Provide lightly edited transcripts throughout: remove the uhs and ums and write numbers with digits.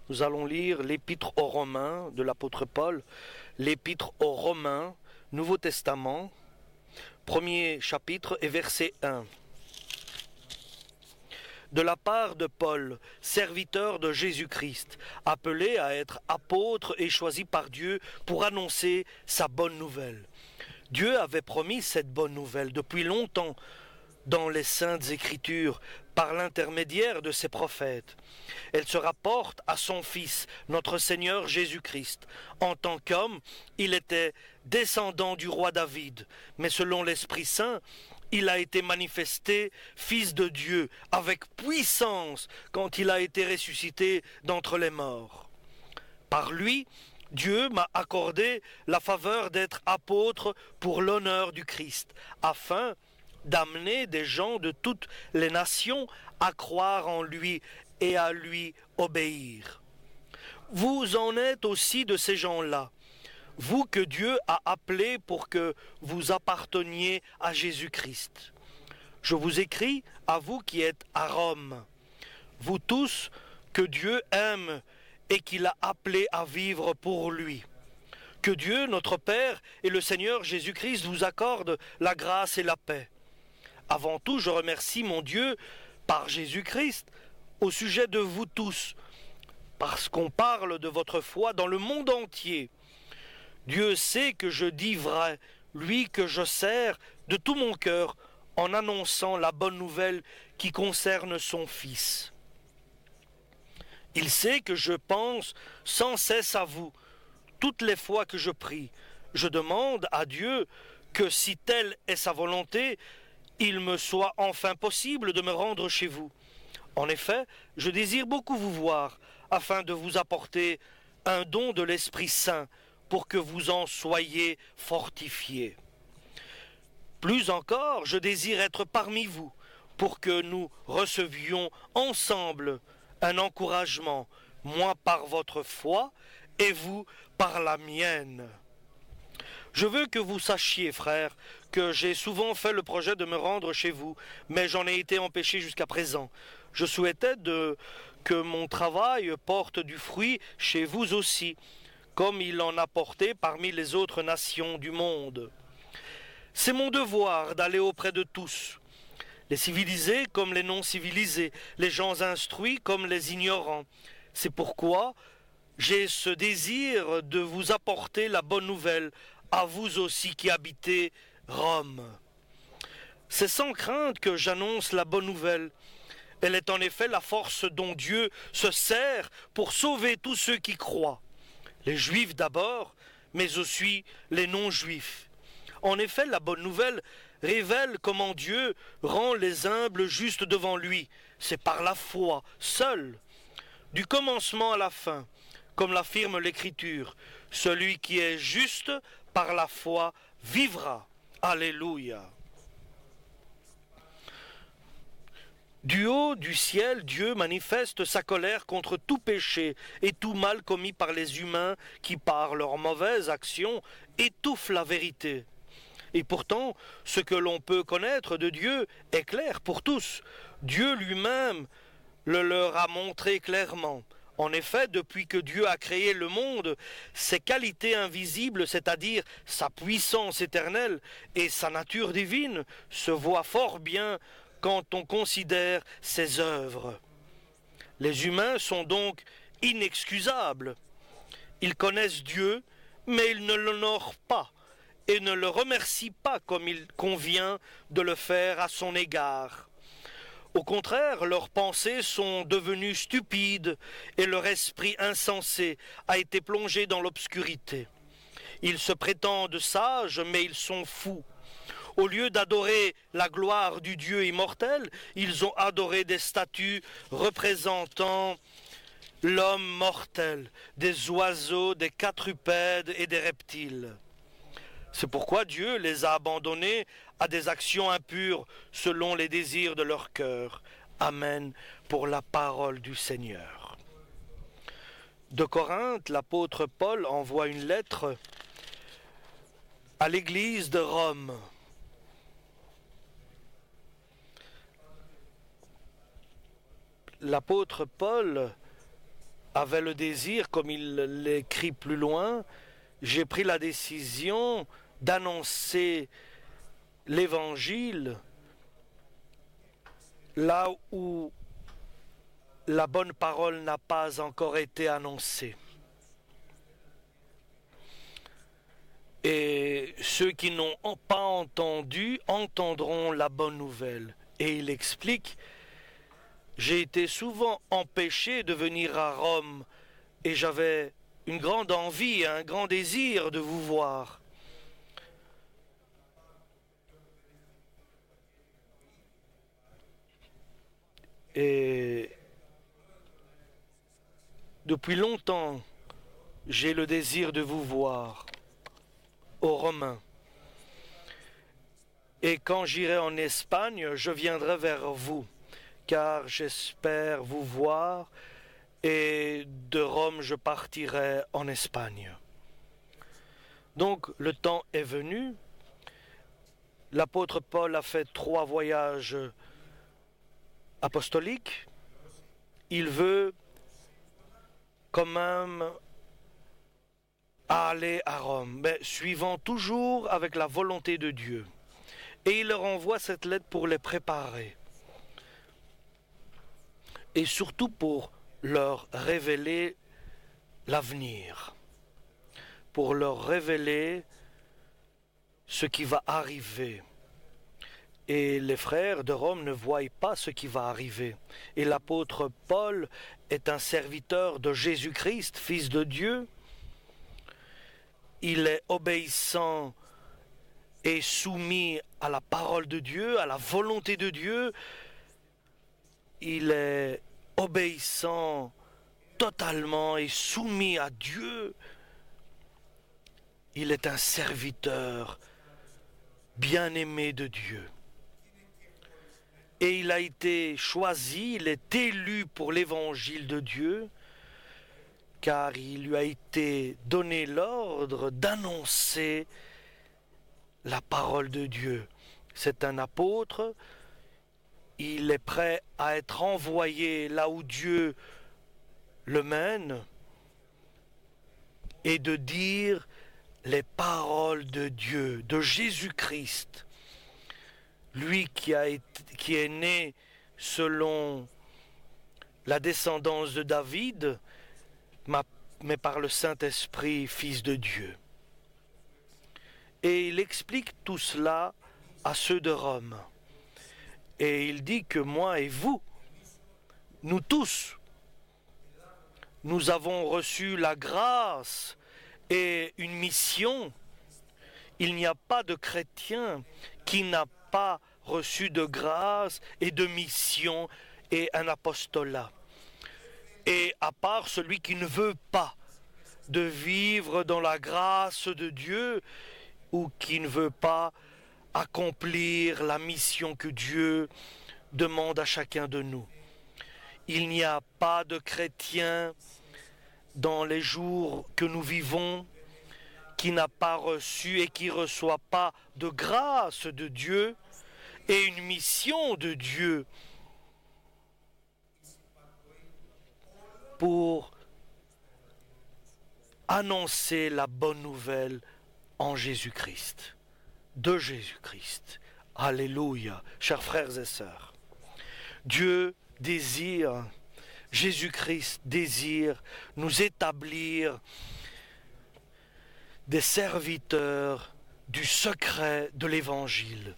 Nous allons lire l'Épître aux Romains de l'apôtre Paul, l'Épître aux Romains, Nouveau Testament, premier chapitre et verset 1. De la part de Paul, serviteur de Jésus-Christ, appelé à être apôtre et choisi par Dieu pour annoncer sa bonne nouvelle. Dieu avait promis cette bonne nouvelle depuis longtemps dans les Saintes Écritures, par l'intermédiaire de ses prophètes. Elle se rapporte à son Fils, notre Seigneur Jésus-Christ. En tant qu'homme, il était descendant du roi David, mais selon l'Esprit Saint, il a été manifesté Fils de Dieu avec puissance quand il a été ressuscité d'entre les morts. Par lui, Dieu m'a accordé la faveur d'être apôtre pour l'honneur du Christ, afin d'amener des gens de toutes les nations à croire en lui et à lui obéir. Vous en êtes aussi de ces gens-là, vous que Dieu a appelés pour que vous apparteniez à Jésus-Christ. Je vous écris à vous qui êtes à Rome, vous tous que Dieu aime et qu'il a appelés à vivre pour lui. Que Dieu, notre Père, et le Seigneur Jésus-Christ vous accordent la grâce et la paix. Avant tout, je remercie mon Dieu, par Jésus-Christ, au sujet de vous tous, parce qu'on parle de votre foi dans le monde entier. Dieu sait que je dis vrai, lui que je sers de tout mon cœur, en annonçant la bonne nouvelle qui concerne son Fils. Il sait que je pense sans cesse à vous, toutes les fois que je prie. Je demande à Dieu que, si telle est sa volonté, il me soit enfin possible de me rendre chez vous. En effet, je désire beaucoup vous voir, afin de vous apporter un don de l'Esprit Saint, pour que vous en soyez fortifiés. Plus encore, je désire être parmi vous, pour que nous recevions ensemble un encouragement, moi par votre foi, et vous par la mienne. Je veux que vous sachiez, frères, que j'ai souvent fait le projet de me rendre chez vous, mais j'en ai été empêché jusqu'à présent. Je souhaitais que mon travail porte du fruit chez vous aussi, comme il en a porté parmi les autres nations du monde. C'est mon devoir d'aller auprès de tous, les civilisés comme les non-civilisés, les gens instruits comme les ignorants. C'est pourquoi j'ai ce désir de vous apporter la bonne nouvelle, à vous aussi qui habitez Rome. C'est sans crainte que j'annonce la bonne nouvelle. Elle est en effet la force dont Dieu se sert pour sauver tous ceux qui croient. Les Juifs d'abord, mais aussi les non-Juifs. En effet, la bonne nouvelle révèle comment Dieu rend les humbles justes devant lui. C'est par la foi, seule, du commencement à la fin, comme l'affirme l'Écriture. Celui qui est juste par la foi vivra. Alléluia. Du haut du ciel, Dieu manifeste sa colère contre tout péché et tout mal commis par les humains qui, par leurs mauvaises actions, étouffent la vérité. Et pourtant, ce que l'on peut connaître de Dieu est clair pour tous. Dieu lui-même le leur a montré clairement. En effet, depuis que Dieu a créé le monde, ses qualités invisibles, c'est-à-dire sa puissance éternelle et sa nature divine, se voient fort bien quand on considère ses œuvres. Les humains sont donc inexcusables. Ils connaissent Dieu, mais ils ne l'honorent pas et ne le remercient pas comme il convient de le faire à son égard. Au contraire, leurs pensées sont devenues stupides et leur esprit insensé a été plongé dans l'obscurité. Ils se prétendent sages, mais ils sont fous. Au lieu d'adorer la gloire du Dieu immortel, ils ont adoré des statues représentant l'homme mortel, des oiseaux, des quadrupèdes et des reptiles. C'est pourquoi Dieu les a abandonnés à des actions impures selon les désirs de leur cœur. Amen pour la parole du Seigneur. De Corinthe, l'apôtre Paul envoie une lettre à l'église de Rome. L'apôtre Paul avait le désir, comme il l'écrit plus loin, j'ai pris la décision d'annoncer l'évangile là où la bonne parole n'a pas encore été annoncée. Et ceux qui n'ont pas entendu entendront la bonne nouvelle. Et il explique, j'ai été souvent empêché de venir à Rome et j'avais une grande envie, un grand désir de vous voir. Et depuis longtemps, j'ai le désir de vous voir aux Romains. Et quand j'irai en Espagne, je viendrai vers vous, car j'espère vous voir, et de Rome je partirai en Espagne. Donc le temps est venu. L'apôtre Paul a fait 3 voyages apostoliques. Il veut quand même aller à Rome, mais suivant toujours avec la volonté de Dieu. Et il leur envoie cette lettre pour les préparer. Et surtout pour leur révéler l'avenir. Pour leur révéler ce qui va arriver. Et les frères de Rome ne voient pas ce qui va arriver. Et l'apôtre Paul est un serviteur de Jésus-Christ, Fils de Dieu. Il est obéissant et soumis à la parole de Dieu, à la volonté de Dieu. Il est obéissant totalement et soumis à Dieu. Il est un serviteur bien-aimé de Dieu. Et il a été choisi, il est élu pour l'évangile de Dieu, car il lui a été donné l'ordre d'annoncer la parole de Dieu. C'est un apôtre, il est prêt à être envoyé là où Dieu le mène et de dire les paroles de Dieu, de Jésus-Christ, lui qui est né selon la descendance de David, mais par le Saint-Esprit, Fils de Dieu. Et il explique tout cela à ceux de Rome. Et il dit que moi et vous, nous tous, nous avons reçu la grâce et une mission. Il n'y a pas de chrétien qui n'a pas reçu de grâce et de mission et un apostolat. Et à part celui qui ne veut pas de vivre dans la grâce de Dieu ou qui ne veut pas accomplir la mission que Dieu demande à chacun de nous. Il n'y a pas de chrétien dans les jours que nous vivons qui n'a pas reçu et qui ne reçoit pas de grâce de Dieu et une mission de Dieu pour annoncer la bonne nouvelle en Jésus-Christ, de Jésus-Christ. Alléluia, chers frères et sœurs. Dieu désire, Jésus-Christ désire nous établir des serviteurs du secret de l'Évangile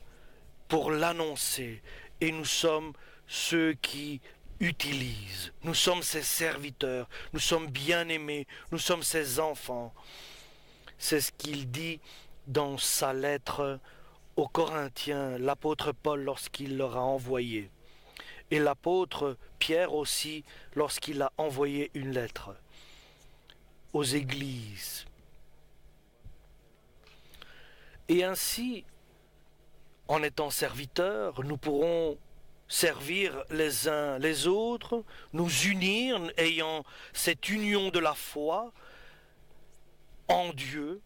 pour l'annoncer. Et nous sommes ceux qui utilisent. Nous sommes ses serviteurs, nous sommes bien-aimés, nous sommes ses enfants. C'est ce qu'il dit dans sa lettre aux Corinthiens, l'apôtre Paul lorsqu'il leur a envoyé. Et l'apôtre Pierre aussi lorsqu'il a envoyé une lettre aux églises. Et ainsi, en étant serviteurs, nous pourrons servir les uns les autres, nous unir, ayant cette union de la foi en Dieu.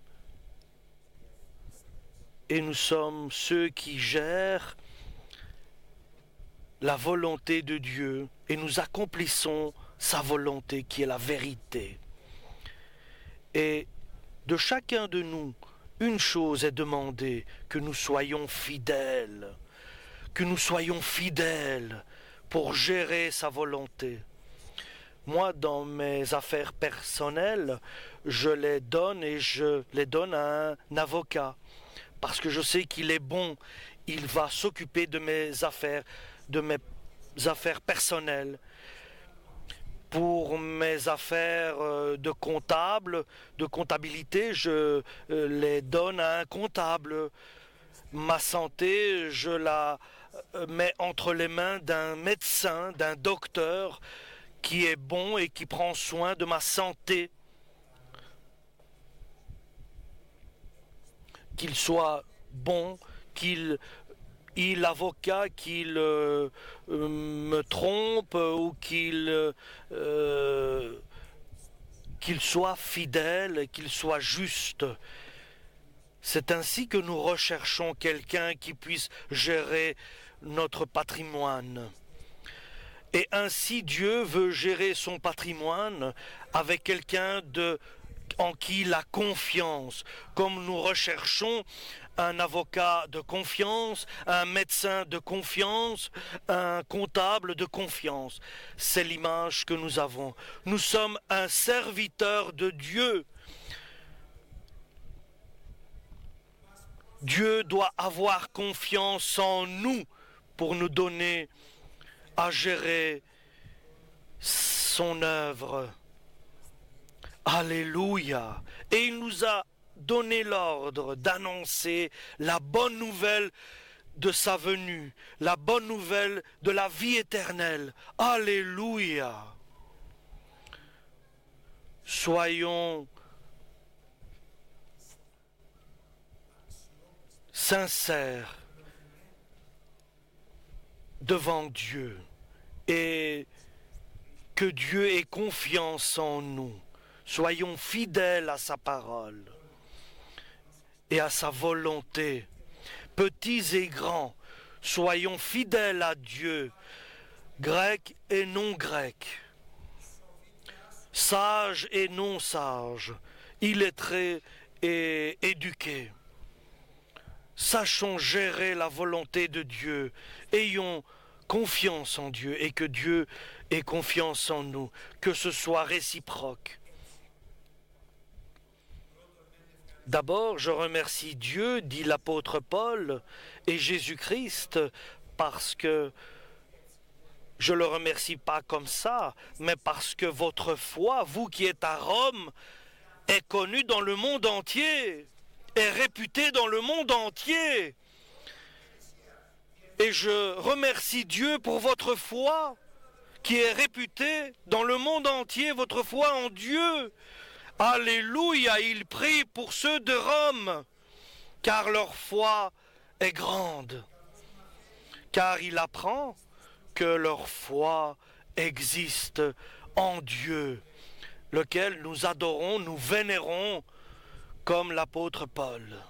Et nous sommes ceux qui gèrent la volonté de Dieu et nous accomplissons sa volonté qui est la vérité. Et de chacun de nous, une chose est demandée, que nous soyons fidèles, pour gérer sa volonté. Moi, dans mes affaires personnelles, je les donne et je les donne à un avocat, parce que je sais qu'il est bon, il va s'occuper de mes affaires personnelles. Pour mes affaires de comptabilité, je les donne à un comptable. Ma santé, je la mets entre les mains d'un médecin, d'un docteur qui est bon et qui prend soin de ma santé. Qu'il soit bon, l'avocat qu'il me trompe ou qu'il soit fidèle, qu'il soit juste. C'est ainsi que nous recherchons quelqu'un qui puisse gérer notre patrimoine. Et ainsi Dieu veut gérer son patrimoine avec quelqu'un en qui il a confiance, comme nous recherchons un avocat de confiance, un médecin de confiance, un comptable de confiance. C'est l'image que nous avons. Nous sommes un serviteur de Dieu. Dieu doit avoir confiance en nous pour nous donner à gérer son œuvre. Alléluia. Et il nous a donné l'ordre d'annoncer la bonne nouvelle de sa venue, la bonne nouvelle de la vie éternelle. Alléluia. Soyons sincères devant Dieu et que Dieu ait confiance en nous. Soyons fidèles à sa parole et à sa volonté. Petits et grands, soyons fidèles à Dieu, grecs et non grecs, sages et non sages, illettrés et éduqués. Sachons gérer la volonté de Dieu, ayons confiance en Dieu et que Dieu ait confiance en nous, que ce soit réciproque. D'abord, je remercie Dieu, dit l'apôtre Paul, et Jésus-Christ, parce que je ne le remercie pas comme ça, mais parce que votre foi, vous qui êtes à Rome, est connue dans le monde entier, est réputée dans le monde entier. Et je remercie Dieu pour votre foi, qui est réputée dans le monde entier, votre foi en Dieu. Alléluia, il prie pour ceux de Rome, car leur foi est grande, car il apprend que leur foi existe en Dieu, lequel nous adorons, nous vénérons, comme l'apôtre Paul.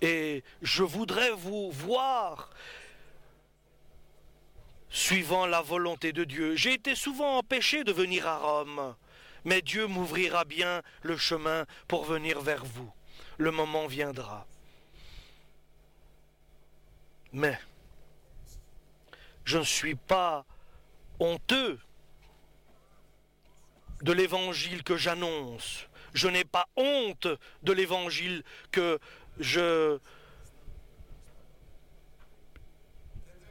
Et je voudrais vous voir suivant la volonté de Dieu. J'ai été souvent empêché de venir à Rome, mais Dieu m'ouvrira bien le chemin pour venir vers vous. Le moment viendra. Mais je ne suis pas honteux de l'évangile que j'annonce. Je n'ai pas honte de l'évangile que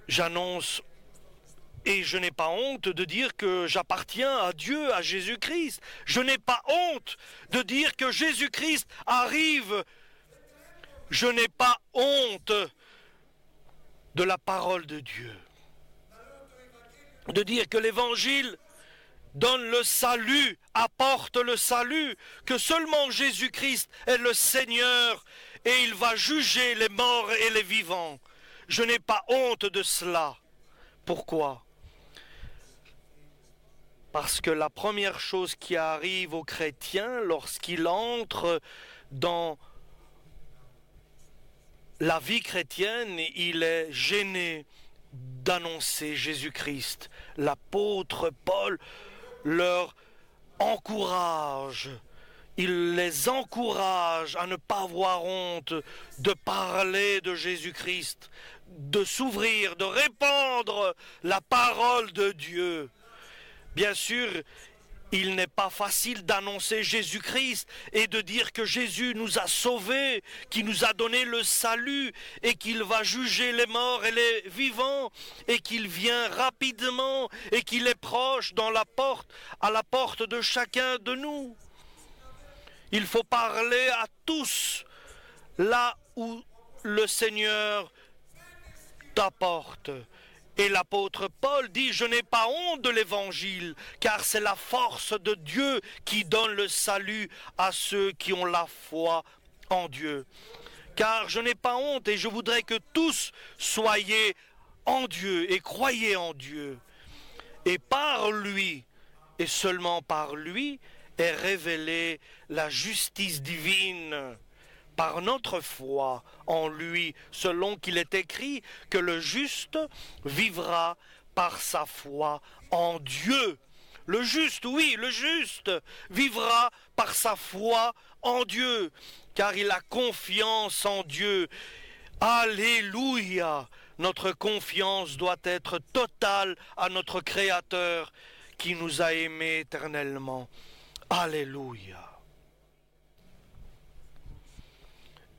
j'annonce. Et je n'ai pas honte de dire que j'appartiens à Dieu, à Jésus-Christ. Je n'ai pas honte de dire que Jésus-Christ arrive. Je n'ai pas honte de la parole de Dieu. De dire que l'Évangile donne le salut, apporte le salut, que seulement Jésus-Christ est le Seigneur et il va juger les morts et les vivants. Je n'ai pas honte de cela. Pourquoi ? Parce que la première chose qui arrive au chrétien lorsqu'il entre dans la vie chrétienne, il est gêné d'annoncer Jésus-Christ. L'apôtre Paul leur encourage, il les encourage à ne pas avoir honte de parler de Jésus-Christ, de s'ouvrir, de répandre la parole de Dieu. Bien sûr, il n'est pas facile d'annoncer Jésus-Christ et de dire que Jésus nous a sauvés, qu'il nous a donné le salut et qu'il va juger les morts et les vivants et qu'il vient rapidement et qu'il est proche à la porte de chacun de nous. Il faut parler à tous là où le Seigneur t'apporte. Et l'apôtre Paul dit, je n'ai pas honte de l'évangile, car c'est la force de Dieu qui donne le salut à ceux qui ont la foi en Dieu. Car je n'ai pas honte et je voudrais que tous soyez en Dieu et croyez en Dieu. Et par lui, et seulement par lui, est révélée la justice divine. Par notre foi en lui, selon qu'il est écrit que le juste vivra par sa foi en Dieu. Le juste, oui, le juste vivra par sa foi en Dieu, car il a confiance en Dieu. Alléluia! Notre confiance doit être totale à notre Créateur qui nous a aimés éternellement. Alléluia!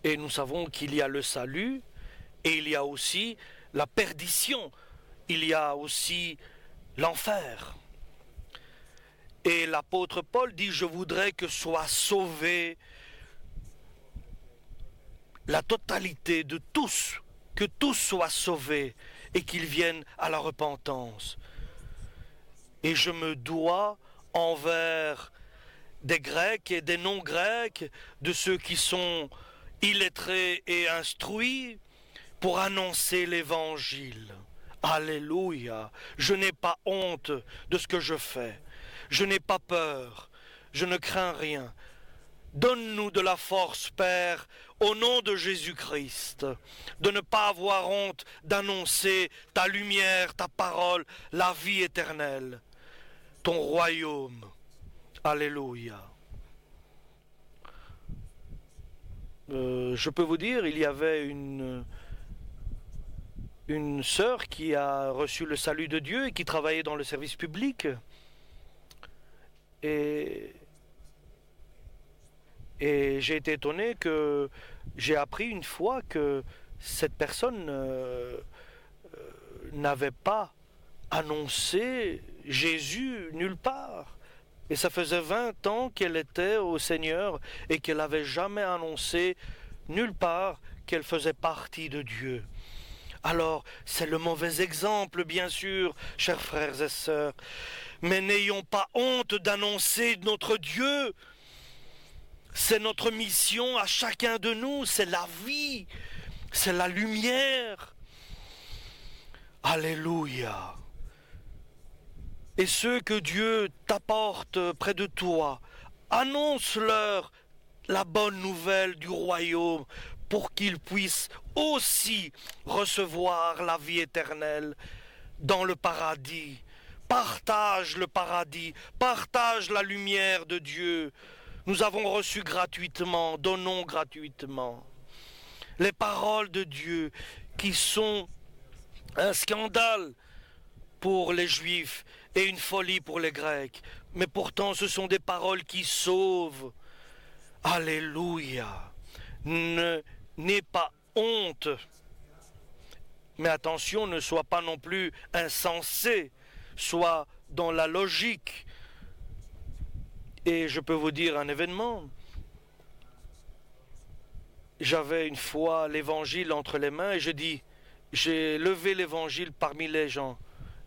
Et nous savons qu'il y a le salut et il y a aussi la perdition, il y a aussi l'enfer. Et l'apôtre Paul dit, je voudrais que soit sauvée la totalité de tous, que tous soient sauvés et qu'ils viennent à la repentance. Et je me dois envers des Grecs et des non-Grecs, de ceux qui sont illettrés et instruits, pour annoncer l'évangile. Alléluia! Je n'ai pas honte de ce que je fais. Je n'ai pas peur. Je ne crains rien. Donne-nous de la force, Père, au nom de Jésus-Christ, de ne pas avoir honte d'annoncer ta lumière, ta parole, la vie éternelle, ton royaume. Alléluia! Je peux vous dire, il y avait une sœur qui a reçu le salut de Dieu et qui travaillait dans le service public. Et j'ai été étonné que j'ai appris une fois que cette personne n'avait pas annoncé Jésus nulle part. Et ça faisait 20 ans qu'elle était au Seigneur et qu'elle n'avait jamais annoncé nulle part qu'elle faisait partie de Dieu. Alors, c'est le mauvais exemple, bien sûr, chers frères et sœurs. Mais n'ayons pas honte d'annoncer notre Dieu. C'est notre mission à chacun de nous, c'est la vie, c'est la lumière. Alléluia! Et ceux que Dieu t'apporte près de toi, annonce-leur la bonne nouvelle du royaume pour qu'ils puissent aussi recevoir la vie éternelle dans le paradis. Partage le paradis, partage la lumière de Dieu. Nous avons reçu gratuitement, donnons gratuitement. Les paroles de Dieu qui sont un scandale pour les Juifs et une folie pour les Grecs. Mais pourtant, ce sont des paroles qui sauvent. Alléluia! N'aie pas honte. Mais attention, ne sois pas non plus insensé. Sois dans la logique. Et je peux vous dire un événement. J'avais une fois l'évangile entre les mains et j'ai levé l'évangile parmi les gens.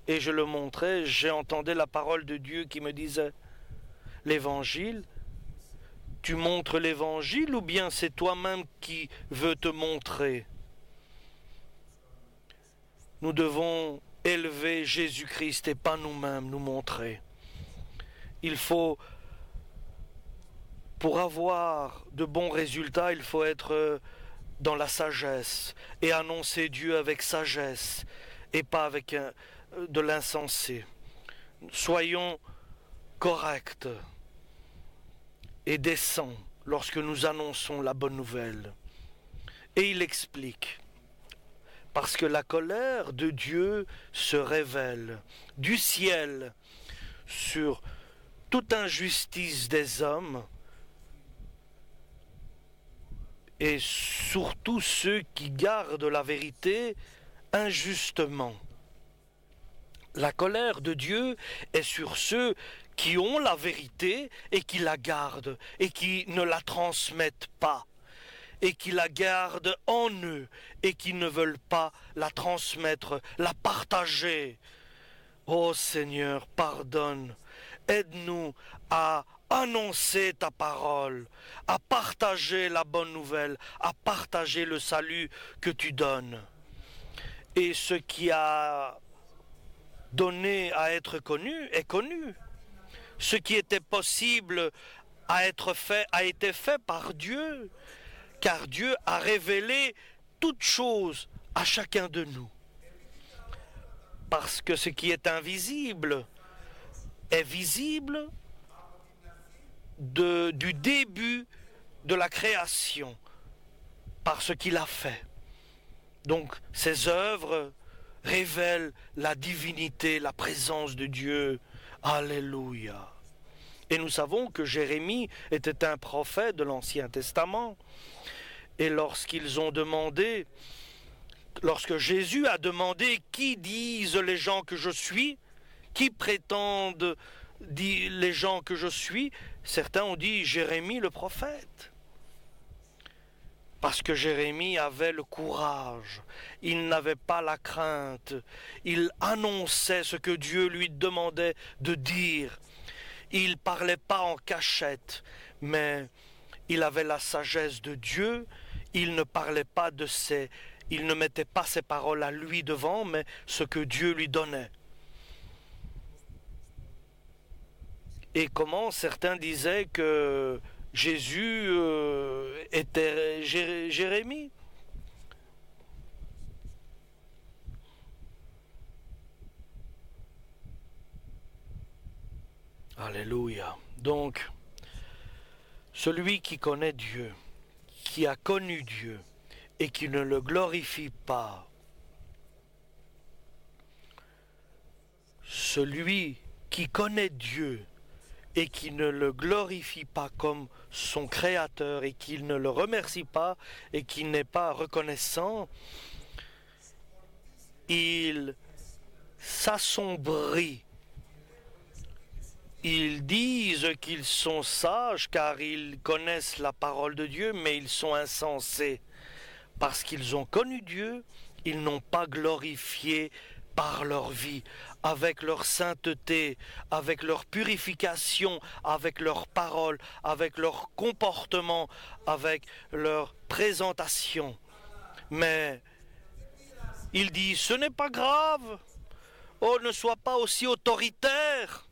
Et je le montrais, j'entendais la parole de Dieu qui me disait, l'évangile, tu montres l'évangile ou bien c'est toi-même qui veux te montrer? Nous devons élever Jésus-Christ et pas nous-mêmes nous montrer. Il faut, pour avoir de bons résultats, il faut être dans la sagesse et annoncer Dieu avec sagesse et pas avec de l'insensé. Soyons corrects et décents lorsque nous annonçons la bonne nouvelle. Et il explique, parce que la colère de Dieu se révèle du ciel sur toute injustice des hommes et surtout ceux qui gardent la vérité injustement. La colère de Dieu est sur ceux qui ont la vérité et qui la gardent et qui ne la transmettent pas et qui la gardent en eux et qui ne veulent pas la transmettre, la partager. Ô Seigneur, pardonne, aide-nous à annoncer ta parole, à partager la bonne nouvelle, à partager le salut que tu donnes. Et ce qui a donné à être connu est connu. Ce qui était possible à être fait a été fait par Dieu, car Dieu a révélé toutes choses à chacun de nous. Parce que ce qui est invisible est visible du début de la création, par ce qu'il a fait. Donc ces œuvres révèlent la divinité, la présence de Dieu. Alléluia. Et nous savons que Jérémie était un prophète de l'Ancien Testament. Et lorsque Jésus a demandé qui disent les gens que je suis, qui prétendent les gens que je suis, certains ont dit Jérémie le prophète. Parce que Jérémie avait le courage, il n'avait pas la crainte, il annonçait ce que Dieu lui demandait de dire. Il ne parlait pas en cachette, mais il avait la sagesse de Dieu, il ne parlait pas il ne mettait pas ses paroles à lui devant, mais ce que Dieu lui donnait. Et comment certains disaient que Jésus était Jérémie. Alléluia. Donc, celui qui connaît Dieu, qui a connu Dieu et qui ne le glorifie pas, celui qui connaît Dieu et qui ne le glorifie pas comme son créateur et qui ne le remercie pas et qui n'est pas reconnaissant, il s'assombrit. Ils disent qu'ils sont sages car ils connaissent la parole de Dieu, mais ils sont insensés. Parce qu'ils ont connu Dieu, ils n'ont pas glorifié par leur vie, avec leur sainteté, avec leur purification, avec leurs paroles, avec leur comportement, avec leur présentation. Mais il dit, ce n'est pas grave, oh, ne sois pas aussi autoritaire.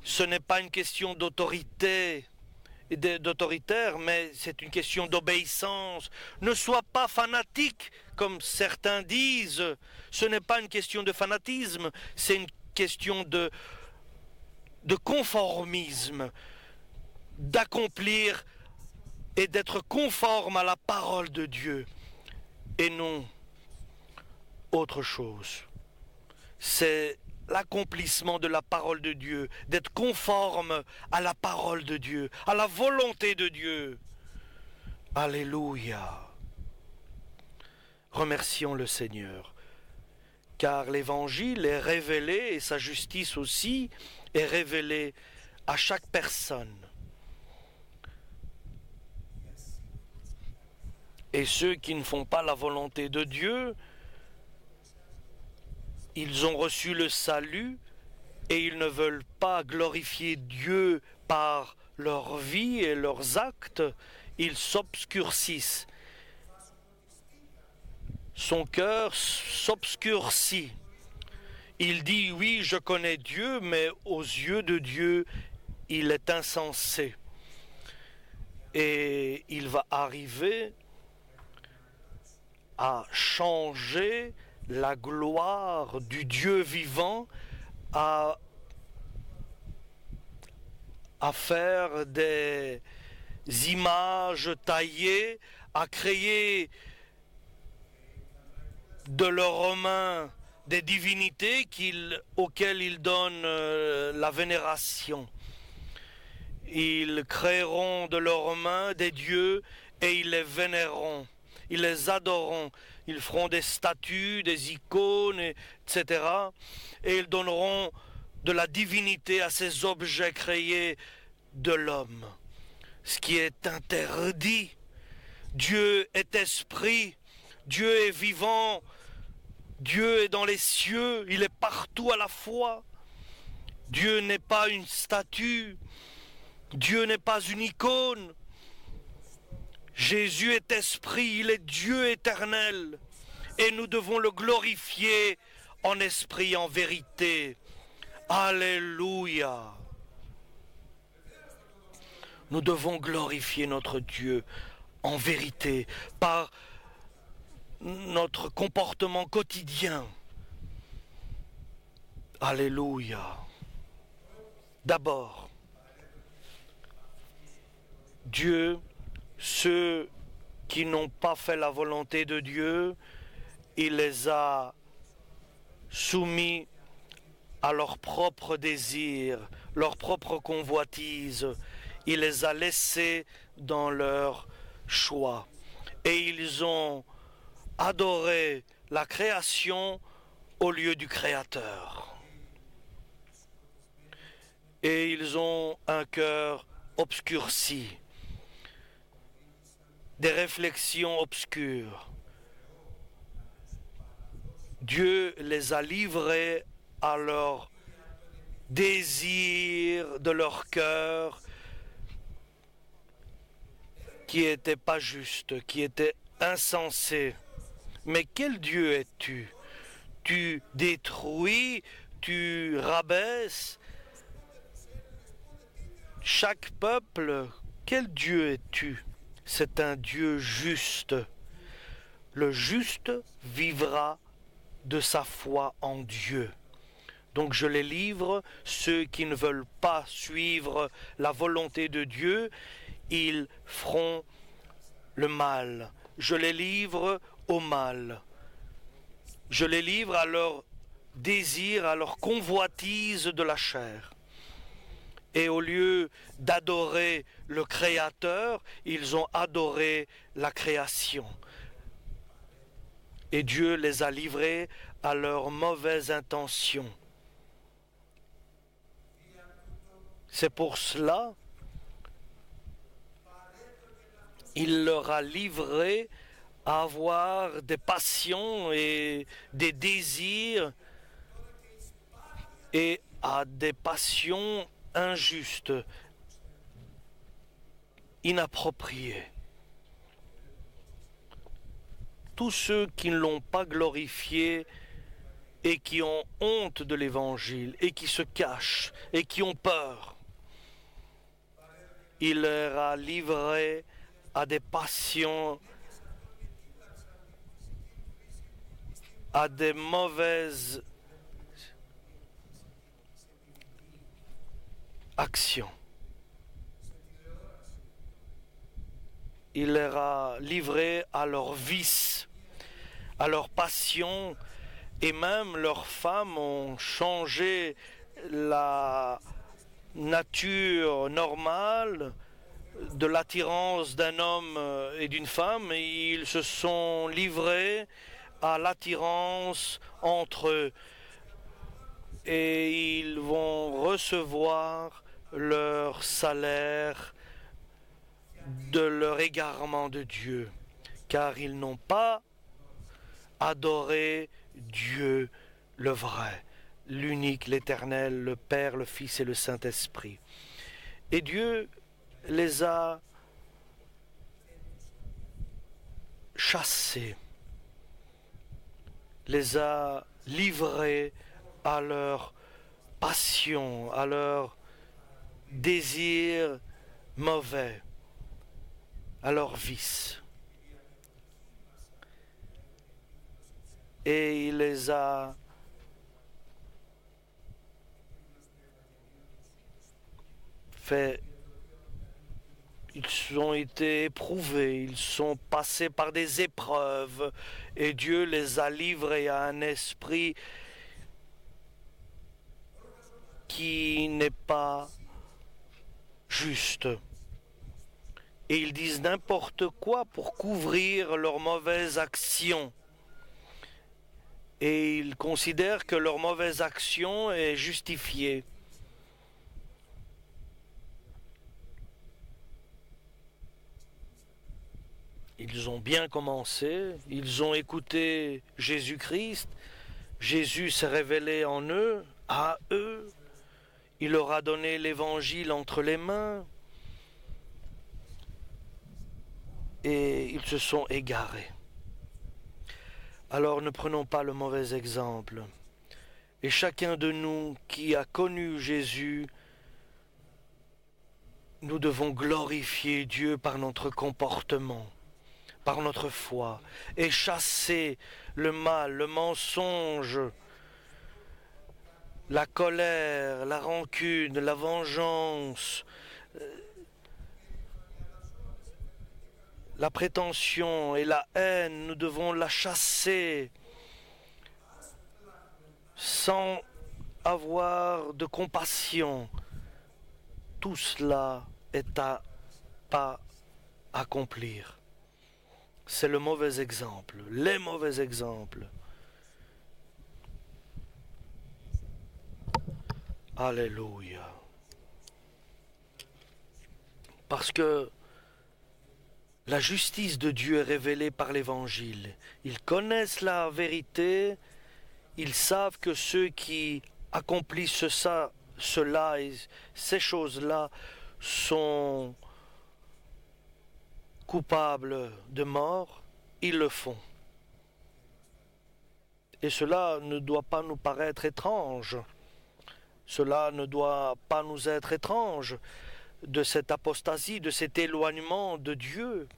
Ce n'est pas une question d'autoritaire, mais c'est une question d'obéissance. Ne sois pas fanatique, comme certains disent. Ce n'est pas une question de fanatisme, c'est une question de conformisme, d'accomplir et d'être conforme à la parole de Dieu, et non autre chose. C'est l'accomplissement de la parole de Dieu, d'être conforme à la parole de Dieu, à la volonté de Dieu. Alléluia. Remercions le Seigneur, car l'Évangile est révélé, et sa justice aussi est révélée à chaque personne. Et ceux qui ne font pas la volonté de Dieu, ils ont reçu le salut et ils ne veulent pas glorifier Dieu par leur vie et leurs actes, ils s'obscurcissent. Son cœur s'obscurcit. Il dit oui, je connais Dieu, mais aux yeux de Dieu, il est insensé. Et il va arriver à changer la gloire du Dieu vivant à faire des images taillées, à créer de leurs mains des divinités auxquelles ils donnent la vénération. Ils créeront de leurs mains des dieux et ils les vénéreront, ils les adoreront, ils feront des statues, des icônes, etc. Et ils donneront de la divinité à ces objets créés de l'homme, ce qui est interdit. Dieu est esprit, Dieu est vivant, Dieu est dans les cieux, il est partout à la fois. Dieu n'est pas une statue, Dieu n'est pas une icône. Jésus est esprit, il est Dieu éternel. Et nous devons le glorifier en esprit, en vérité. Alléluia. Nous devons glorifier notre Dieu en vérité par notre comportement quotidien. Alléluia. D'abord, Dieu, ceux qui n'ont pas fait la volonté de Dieu, il les a soumis à leurs propres désirs, leurs propres convoitises. Il les a laissés dans leur choix. Et ils ont adoré la création au lieu du Créateur. Et ils ont un cœur obscurci, des réflexions obscures. Dieu les a livrés à leur désir de leur cœur qui n'était pas juste, qui était insensé. Mais quel Dieu es-tu? Tu détruis, tu rabaisses chaque peuple. Quel Dieu es-tu? C'est un Dieu juste. Le juste vivra de sa foi en Dieu. Donc je les livre, ceux qui ne veulent pas suivre la volonté de Dieu, ils feront le mal. Je les livre au mal. Je les livre à leur désir, à leur convoitise de la chair. Et au lieu d'adorer le Créateur, ils ont adoré la création. Et Dieu les a livrés à leurs mauvaises intentions. C'est pour cela qu'il leur a livrés à avoir des passions et des désirs et à des passions injustes, inappropriées. Tous ceux qui ne l'ont pas glorifié et qui ont honte de l'Évangile et qui se cachent et qui ont peur, il leur a livré à des passions, à des mauvaises actions. Il leur a livré à leurs vices, à leurs passions, et même leurs femmes ont changé la nature normale de l'attirance d'un homme et d'une femme, et ils se sont livrés à l'attirance entre eux, et ils vont recevoir leur salaire de leur égarement de Dieu, car ils n'ont pas adoré Dieu le vrai, l'unique, l'éternel, le Père, le Fils et le Saint-Esprit. Et Dieu les a chassés, les a livrés à leur passion, à leur désir mauvais, à leur vice. et il les a fait. Ils ont été éprouvés, ils sont passés par des épreuves et Dieu les a livrés à un esprit qui n'est pas juste. Et ils disent n'importe quoi pour couvrir leurs mauvaises actions. Et ils considèrent que leur mauvaise action est justifiée. Ils ont bien commencé, ils ont écouté Jésus-Christ, Jésus s'est révélé en eux, à eux, il leur a donné l'évangile entre les mains et ils se sont égarés. Alors ne prenons pas le mauvais exemple. Et chacun de nous qui a connu Jésus, nous devons glorifier Dieu par notre comportement, par notre foi, et chasser le mal, le mensonge, la colère, la rancune, la vengeance, la prétention et la haine. Nous devons la chasser sans avoir de compassion. Tout cela est à pas accomplir. C'est le mauvais exemple, les mauvais exemples. Alléluia. Parce que la justice de Dieu est révélée par l'Évangile. Ils connaissent la vérité, ils savent que ceux qui accomplissent cela et ces choses-là sont coupables de mort, ils le font. Et cela ne doit pas nous paraître étrange. Cela ne doit pas nous être étrange de cette apostasie, de cet éloignement de Dieu.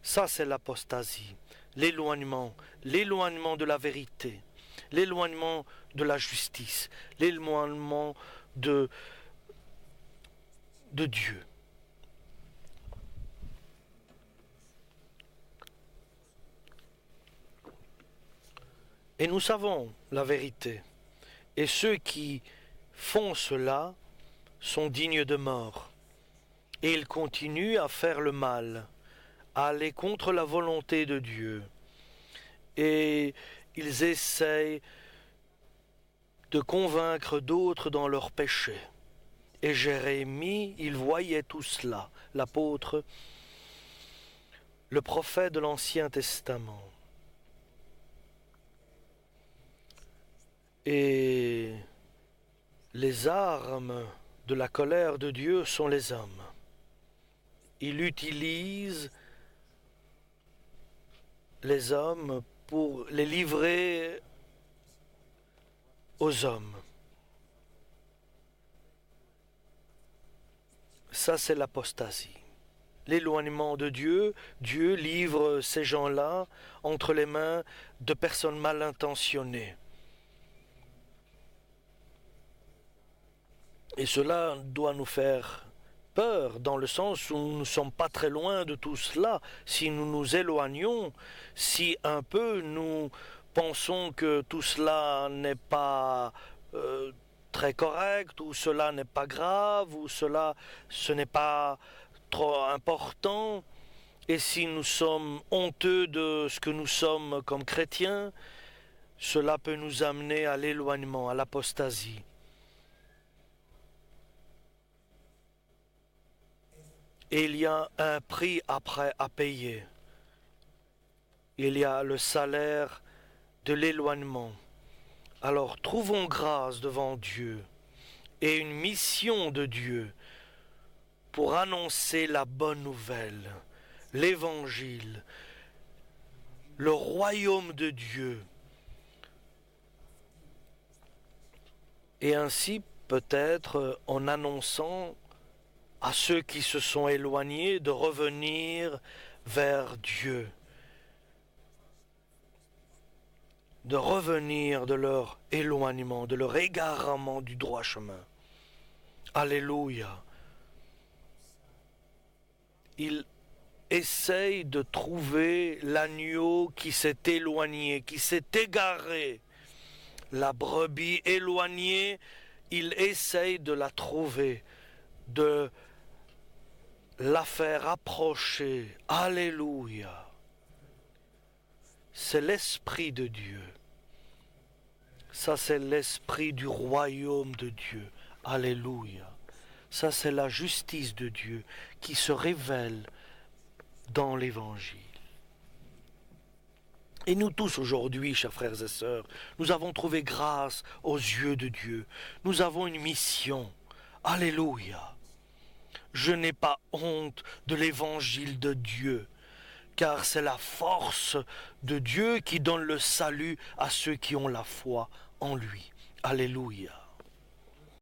Ça, c'est l'apostasie, l'éloignement de la vérité, l'éloignement de la justice, l'éloignement de Dieu. Et nous savons la vérité. Et ceux qui font cela sont dignes de mort. Et ils continuent à faire le mal, à aller contre la volonté de Dieu. Et ils essayent de convaincre d'autres dans leur péché. Et Jérémie, il voyait tout cela, l'apôtre, le prophète de l'Ancien Testament. Et les armes de la colère de Dieu sont les hommes. Il utilise les hommes pour les livrer aux hommes. Ça, c'est l'apostasie. L'éloignement de Dieu, Dieu livre ces gens-là entre les mains de personnes mal intentionnées. Et cela doit nous faire peur, dans le sens où nous ne sommes pas très loin de tout cela. Si nous nous éloignons, si un peu nous pensons que tout cela n'est pas très correct, ou cela n'est pas grave, ou ce n'est pas trop important, et si nous sommes honteux de ce que nous sommes comme chrétiens, cela peut nous amener à l'éloignement, à l'apostasie. Et il y a un prix après à payer. Il y a le salaire de l'éloignement. Alors trouvons grâce devant Dieu et une mission de Dieu pour annoncer la bonne nouvelle, l'évangile, le royaume de Dieu. Et ainsi, peut-être en annonçant à ceux qui se sont éloignés de revenir vers Dieu. de revenir de leur éloignement, de leur égarement du droit chemin. Alléluia. Ils essayent de trouver l'agneau qui s'est éloigné, qui s'est égaré. La brebis éloignée, ils essayent de la trouver, de la faire approcher. Alléluia. C'est l'Esprit de Dieu. Ça, c'est l'Esprit du royaume de Dieu. Alléluia. Ça, c'est la justice de Dieu qui se révèle dans l'Évangile. Et nous tous aujourd'hui, chers frères et sœurs, nous avons trouvé grâce aux yeux de Dieu. Nous avons une mission. Alléluia. Je n'ai pas honte de l'Évangile de Dieu, car c'est la force de Dieu qui donne le salut à ceux qui ont la foi en lui. Alléluia.